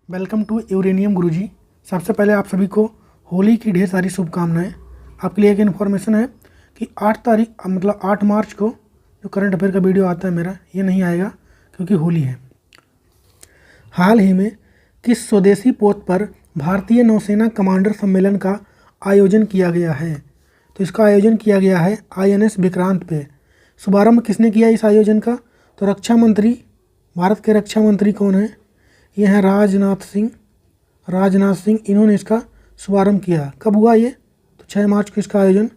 Welcome to uranium गुरुजी। सबसे पहले आप सभी को होली की ढेर सारी शुभकामनाएं। आपके लिए एक इन्फॉर्मेशन है कि 8 मार्च को जो करंट अफेयर का वीडियो आता है मेरा, ये नहीं आएगा क्योंकि होली है। हाल ही में किस स्वदेशी पोत पर भारतीय नौसेना कमांडर सम्मेलन का आयोजन किया गया है? तो इसका आयोजन किया गया है INS विक्रांत पे। शुभारंभ किसने किया इस आयोजन का? तो रक्षा मंत्री, भारत के रक्षा मंत्री कौन है? ये हैं राजनाथ सिंह। इन्होंने इसका शुभारंभ किया। कब हुआ ये? तो 6 मार्च को इसका आयोजन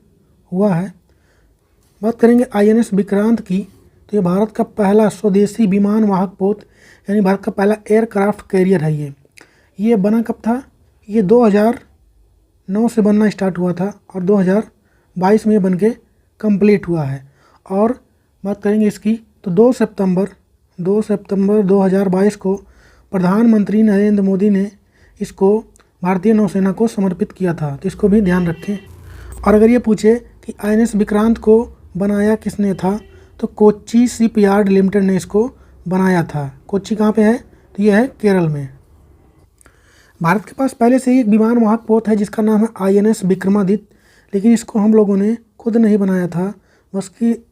हुआ है। बात करेंगे INS विक्रांत की, तो ये भारत का पहला स्वदेशी विमान वाहक पोत यानी भारत का पहला एयरक्राफ्ट कैरियर है। ये बना कब था? ये 2009 से बनना स्टार्ट हुआ था और 2022 में बन के कम्प्लीट हुआ है। और बात करेंगे इसकी, तो 2 सितंबर 2022 को प्रधानमंत्री नरेंद्र मोदी ने इसको भारतीय नौसेना को समर्पित किया था, तो इसको भी ध्यान रखें। और अगर ये पूछे कि INS विक्रांत को बनाया किसने था, तो कोच्चि शिपयार्ड लिमिटेड ने इसको बनाया था। कोच्चि कहाँ पे है? तो ये है केरल में। भारत के पास पहले से ही एक विमान वाहक पोत है जिसका नाम है INS विक्रमादित्य, लेकिन इसको हम लोगों ने खुद नहीं बनाया था, बस कि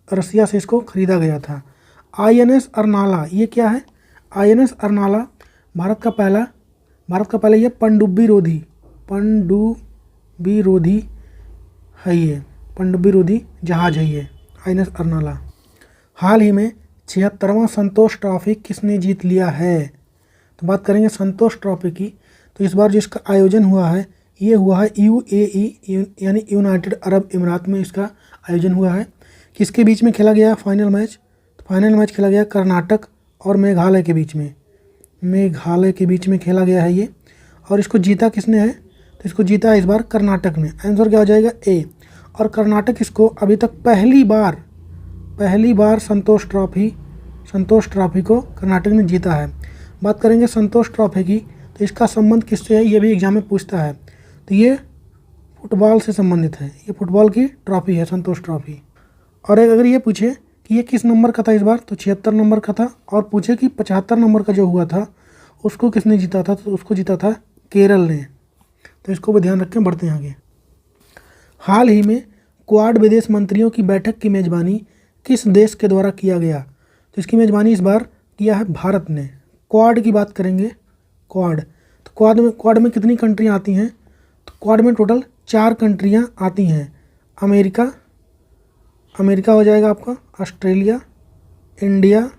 रसिया से इसको खरीदा गया था। INS अर्नाला, ये क्या है? INS अर्नाला भारत का पहला ये पनडुब्बी रोधी है। ये पनडुब्बी रोधी जहाज है ये INS अर्नाला। हाल ही में 76वां संतोष ट्रॉफी किसने जीत लिया है? तो बात करेंगे संतोष ट्रॉफी की, तो इस बार जिसका आयोजन हुआ है ये हुआ है UAE यानी यूनाइटेड अरब अमीरात में इसका आयोजन हुआ है। किसके बीच में खेला गया फाइनल मैच? तो फाइनल मैच खेला गया कर्नाटक और मेघालय के बीच में खेला गया है ये। और इसको जीता किसने है? तो इसको जीता इस बार कर्नाटक ने। आंसर क्या हो जाएगा? ए। और कर्नाटक इसको अभी तक पहली बार संतोष ट्रॉफी को कर्नाटक ने जीता है। बात करेंगे संतोष ट्रॉफी की, तो इसका संबंध किससे है? ये भी एग्जाम में पूछता है। तो ये फुटबॉल से संबंधित है, ये फुटबॉल की ट्रॉफी है संतोष ट्रॉफी। और अगर ये पूछे कि ये किस नंबर का था इस बार, तो 76 नंबर का था। और पूछे कि 75 नंबर का जो हुआ था उसको किसने जीता था, तो उसको जीता था केरल ने। तो इसको भी ध्यान रखें। बढ़ते हैं आगे। हाल ही में क्वाड विदेश मंत्रियों की बैठक की मेजबानी किस देश के द्वारा किया गया? तो इसकी मेजबानी इस बार किया है भारत ने। क्वाड की बात करेंगे, क्वाड में कितनी कंट्रियाँ आती हैं? तो क्वाड में टोटल 4 कंट्रियाँ आती हैं। अमेरिका हो जाएगा आपका, ऑस्ट्रेलिया, इंडिया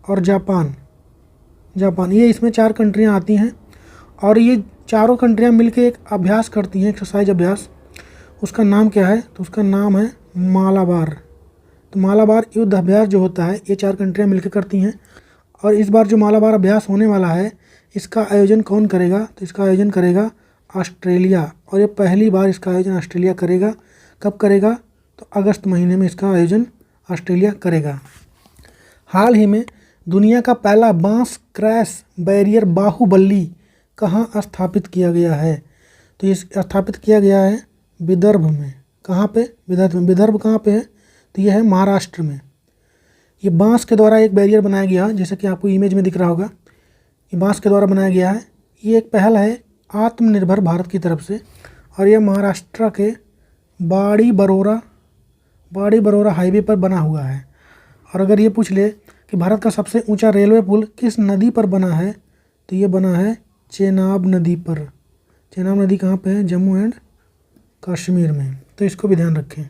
और जापान। ये इसमें 4 कंट्रियाँ आती हैं और ये चारों कंट्रियाँ मिलके एक अभ्यास करती हैं, एक्सरसाइज अभ्यास। उसका नाम क्या है? तो उसका नाम है मालाबार। तो मालाबार युद्ध अभ्यास जो होता है ये 4 कंट्रियाँ मिलकर करती हैं। और इस बार जो मालाबार अभ्यास होने वाला है इसका आयोजन कौन करेगा? तो इसका आयोजन करेगा ऑस्ट्रेलिया। और ये पहली बार इसका आयोजन ऑस्ट्रेलिया करेगा। कब करेगा? तो अगस्त महीने में इसका आयोजन ऑस्ट्रेलिया करेगा। हाल ही में दुनिया का पहला बांस क्रैश बैरियर बाहुबली कहाँ स्थापित किया गया है? तो ये स्थापित किया गया है विदर्भ में। कहाँ पे? विदर्भ कहाँ पे है? तो ये है महाराष्ट्र में। ये बांस के द्वारा एक बैरियर बनाया गया, जैसे कि आपको इमेज में दिख रहा होगा, ये बांस के द्वारा बनाया गया है। ये एक पहल है आत्मनिर्भर भारत की तरफ से और यह महाराष्ट्र के बाड़ी बरोरा हाईवे पर बना हुआ है। और अगर ये पूछ ले कि भारत का सबसे ऊंचा रेलवे पुल किस नदी पर बना है, तो ये बना है चेनाब नदी पर। चेनाब नदी कहाँ पे है? जम्मू एंड कश्मीर में। तो इसको भी ध्यान रखें।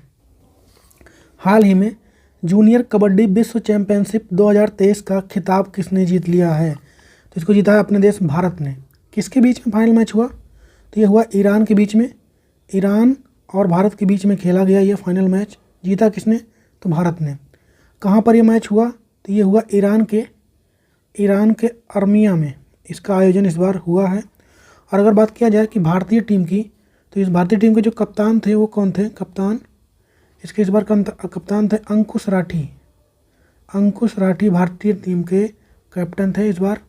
हाल ही में जूनियर कबड्डी विश्व चैंपियनशिप 2023 का खिताब किसने जीत लिया है? तो इसको जीता है अपने देश भारत ने। किसके बीच में फाइनल मैच हुआ? तो ये हुआ ईरान के बीच में। ईरान और भारत के बीच में खेला गया ये फाइनल मैच। जीता किसने? तो भारत ने। कहाँ पर ये मैच हुआ? तो ये हुआ ईरान के अर्मिया में इसका आयोजन इस बार हुआ है। और अगर बात किया जाए कि भारतीय टीम की, तो इस भारतीय टीम के जो कप्तान थे वो कौन थे? इसके इस बार कप्तान थे अंकुश राठी भारतीय टीम के कैप्टन थे इस बार।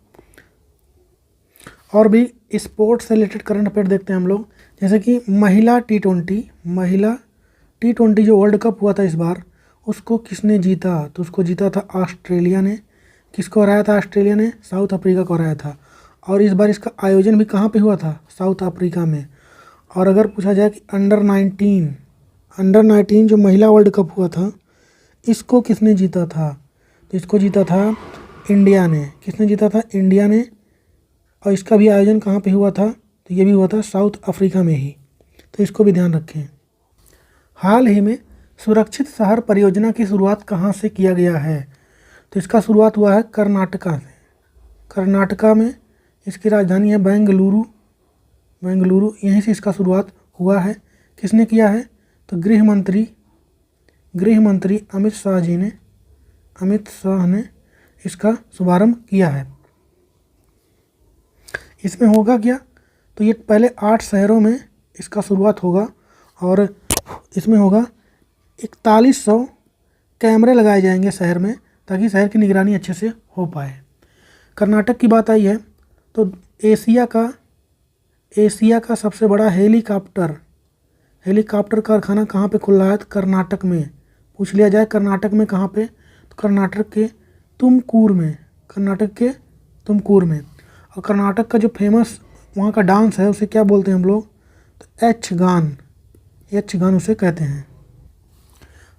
और भी स्पोर्ट्स से रिलेटेड करंट अफेयर देखते हैं हम लोग, जैसे कि महिला T20 जो वर्ल्ड कप हुआ था इस बार, उसको किसने जीता? तो उसको जीता था ऑस्ट्रेलिया ने। किसको हराया था ऑस्ट्रेलिया ने? साउथ अफ्रीका को हराया था। और इस बार इसका आयोजन भी कहाँ पे हुआ था? साउथ अफ्रीका में। और अगर पूछा जाए कि अंडर 19 जो महिला वर्ल्ड कप हुआ था, इसको किसने जीता था? तो इसको जीता था इंडिया ने। किसने जीता था? इंडिया ने। और इसका भी आयोजन कहाँ पे हुआ था? तो ये भी हुआ था साउथ अफ्रीका में ही। तो इसको भी ध्यान रखें। हाल ही में सुरक्षित शहर परियोजना की शुरुआत कहाँ से किया गया है? तो इसका शुरुआत हुआ है कर्नाटका से। कर्नाटका में इसकी राजधानी है बेंगलुरु। यहीं से इसका शुरुआत हुआ है। किसने किया है? तो गृह मंत्री अमित शाह ने इसका शुभारंभ किया है। इसमें होगा क्या? तो ये पहले 8 शहरों में इसका शुरुआत होगा और इसमें होगा 4100 कैमरे लगाए जाएंगे शहर में, ताकि शहर की निगरानी अच्छे से हो पाए। कर्नाटक की बात आई है तो एशिया का सबसे बड़ा हेलीकॉप्टर कारखाना कहाँ पे खुल रहा है? तो कर्नाटक में। पूछ लिया जाए कर्नाटक में कहाँ पे? तो कर्नाटक के तुमकूर में। और कर्नाटक का जो फेमस वहाँ का डांस है उसे क्या बोलते हैं हम लोग? तो यक्षगान उसे कहते हैं।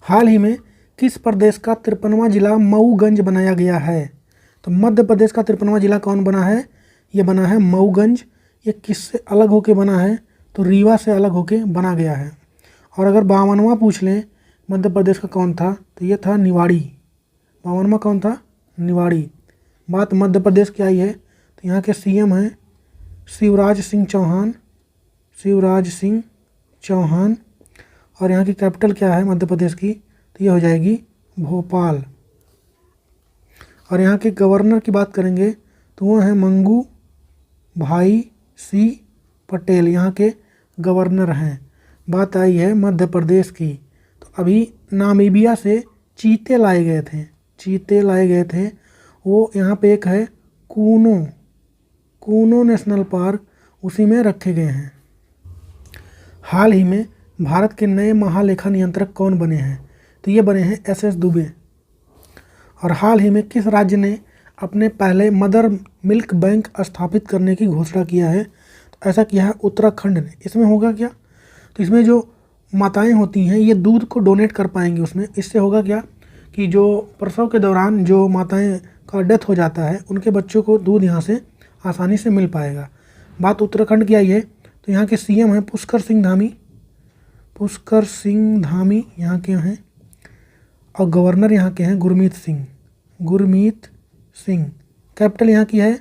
हाल ही में किस प्रदेश का 53वां जिला मऊगंज बनाया गया है? तो मध्य प्रदेश का 53वां जिला कौन बना है? ये बना है मऊगंज। ये किससे अलग होके बना है? तो रीवा से अलग होके बना गया है। और अगर 52वां पूछ लें मध्य प्रदेश का कौन था? तो ये था निवाड़ी। 52वां कौन था? निवाड़ी। बात मध्य प्रदेश की आई है तो यहाँ के सीएम हैं शिवराज सिंह चौहान। और यहाँ की कैपिटल क्या है मध्य प्रदेश की? तो ये हो जाएगी भोपाल। और यहाँ के गवर्नर की बात करेंगे तो वो हैं मंगू भाई सी पटेल, यहाँ के गवर्नर हैं। बात आई है मध्य प्रदेश की तो अभी नामीबिया से चीते लाए गए थे। वो यहाँ पे एक है कूनो नेशनल पार्क, उसी में रखे गए हैं। हाल ही में भारत के नए महालेखा नियंत्रक कौन बने हैं? तो ये बने हैं SS दुबे। और हाल ही में किस राज्य ने अपने पहले मदर मिल्क बैंक स्थापित करने की घोषणा किया है? तो ऐसा किया है उत्तराखंड ने। इसमें होगा क्या? तो इसमें जो माताएं होती हैं ये दूध को डोनेट कर पाएंगी उसमें। इससे होगा क्या कि जो प्रसव के दौरान जो माताएं का डेथ हो जाता है उनके बच्चों को दूध यहाँ से आसानी से मिल पाएगा। बात उत्तराखंड की आई है तो यहाँ के सीएम हैं पुष्कर सिंह धामी यहाँ के हैं। और गवर्नर यहाँ के हैं गुरमीत सिंह। कैपिटल यहाँ की है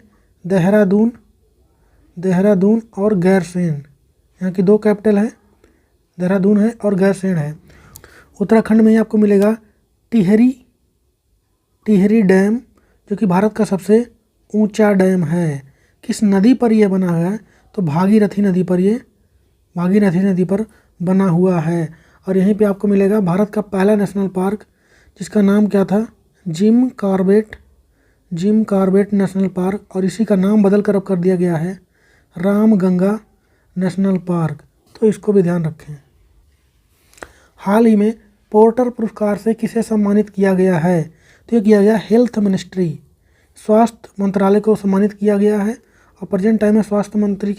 देहरादून और गैरसैंण। यहाँ की 2 कैपिटल है, देहरादून है और गैरसैंण है। उत्तराखंड में ही आपको मिलेगा टिहरी डैम, जो कि भारत का सबसे ऊंचा डैम है। किस नदी पर यह बना हुआ है? तो भागीरथी नदी पर बना हुआ है। और यहीं पे आपको मिलेगा भारत का पहला नेशनल पार्क, जिसका नाम क्या था? Jim Corbett national park. और इसी का नाम बदल कर अब कर दिया गया है रामगंगा नेशनल पार्क। तो इसको भी ध्यान रखें। हाल ही में पोर्टर पुरस्कार से किसे सम्मानित किया गया है? तो ये किया गया हेल्थ मिनिस्ट्री, स्वास्थ्य मंत्रालय को सम्मानित किया गया है। और प्रेजेंट टाइम में स्वास्थ्य मंत्रालय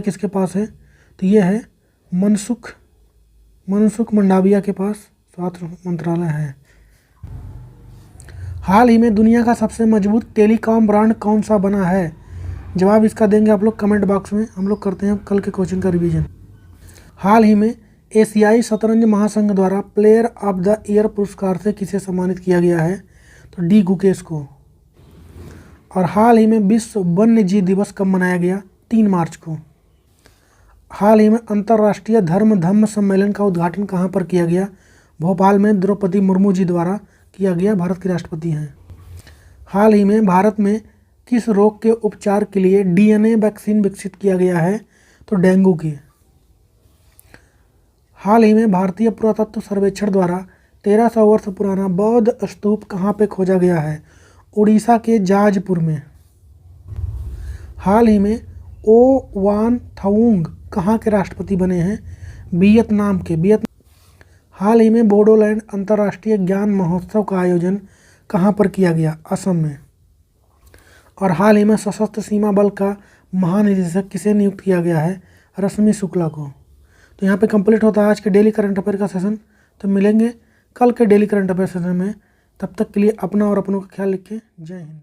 किसके पास है? तो ये है मनसुख मंडाविया के पास स्वास्थ्य मंत्रालय है। हाल ही में दुनिया का सबसे मजबूत टेलीकॉम ब्रांड कौन सा बना है? जवाब इसका देंगे आप लोग कमेंट बॉक्स में। हम लोग करते हैं कल के क्वेश्चन का रिवीजन। हाल ही में एशियाई शतरंज महासंघ द्वारा प्लेयर ऑफ द ईयर पुरस्कार से किसे सम्मानित किया गया है? तो डी गुकेश को। और हाल ही में विश्व वन्य जीव दिवस कब मनाया गया? 3 मार्च को। हाल ही में अंतर्राष्ट्रीय धम्म सम्मेलन का उद्घाटन कहाँ पर किया गया? भोपाल में द्रौपदी मुर्मू जी द्वारा किया गया, भारत की राष्ट्रपति हैं। हाल ही में भारत में किस रोग के उपचार के लिए DNA वैक्सीन विकसित किया गया है? तो डेंगू की। हाल ही में भारतीय पुरातत्व सर्वेक्षण द्वारा 1300 वर्ष पुराना बौद्ध स्तूप कहाँ पे खोजा गया है? उड़ीसा के जाजपुर में। हाल ही में ओ वान थाउंग कहाँ के राष्ट्रपति बने हैं? वियतनाम के। हाल ही में बोडोलैंड अंतर्राष्ट्रीय ज्ञान महोत्सव का आयोजन कहाँ पर किया गया? असम में। और हाल ही में सशस्त्र सीमा बल का महानिदेशक किसे नियुक्त किया गया है? रश्मि शुक्ला को। तो यहाँ पे कंप्लीट होता है आज के डेली करंट अफेयर का सेशन। तो मिलेंगे कल के डेली करंट अफेयर सेशन में। तब तक के लिए अपना और अपनों का ख्याल रखें। जय हिंद।